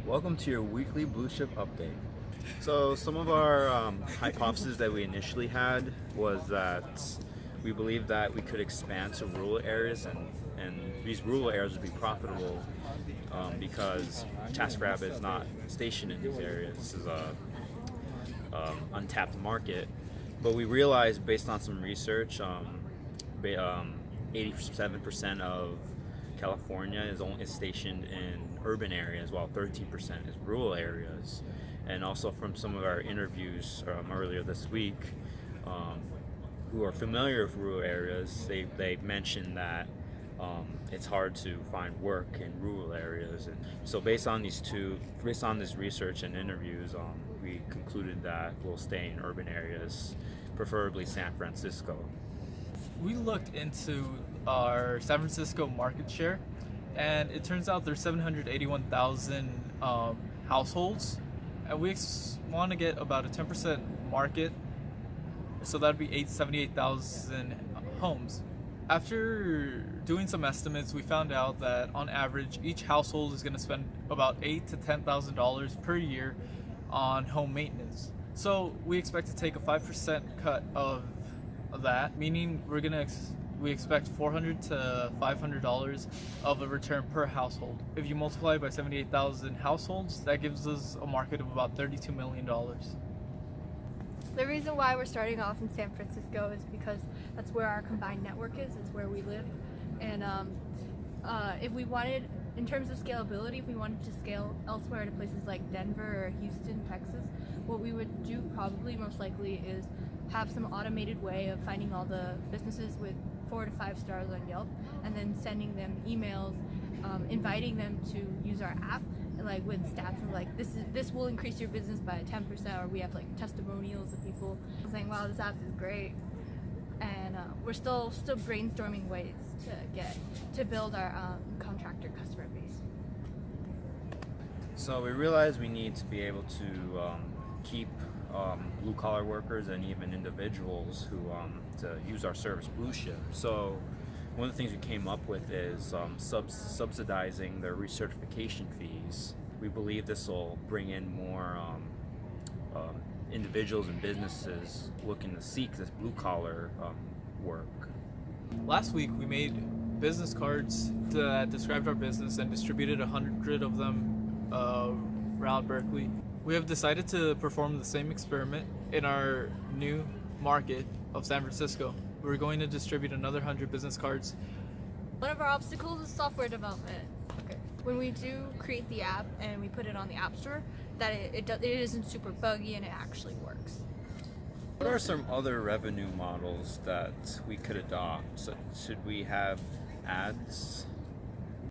Welcome to your weekly BlueShip update. So some of our hypotheses that we initially had was that we believed that we could expand to rural areas and these rural areas would be profitable because TaskRabbit is not stationed in these areas. This is a untapped market. But we realized based on some research, 87% of California is stationed in urban areas, while 13% is rural areas. And also from some of our interviews earlier this week, who are familiar with rural areas, they mentioned that it's hard to find work in rural areas. And so based on this research and interviews, we concluded that we'll stay in urban areas, preferably San Francisco. We looked into our San Francisco market share, and it turns out there's 781,000 households, and we want to get about a 10% market, so that'd be 78,000 homes. After doing some estimates, we found out that on average each household is going to spend about $8,000 to $10,000 per year on home maintenance. So we expect to take a 5% cut of that, meaning we expect $400 to $500 of a return per household. If you multiply by 78,000 households, that gives us a market of about $32 million. The reason why we're starting off in San Francisco is because that's where our combined network is. It's where we live. And if we wanted, in terms of scalability, if we wanted to scale elsewhere to places like Denver or Houston, Texas, what we would do probably most likely is have some automated way of finding all the businesses with 4 to 5 stars on Yelp and then sending them emails, inviting them to use our app, and like with stats of like this will increase your business by 10%, or we have like testimonials of people saying, wow, this app is great. And we're still brainstorming ways to build our contractor customer base. So we realized we need to be able to keep blue-collar workers and even individuals who to use our service, BlueShip. So one of the things we came up with is subsidizing their recertification fees. We believe this will bring in more individuals and businesses looking to seek this blue-collar work. Last week we made business cards that described our business and distributed 100 of them around Berkeley. We have decided to perform the same experiment in our new market of San Francisco. We're going to distribute another 100 business cards. One of our obstacles is software development. When we do create the app and we put it on the App Store, that it isn't super buggy and it actually works. What are some other revenue models that we could adopt? So should we have ads?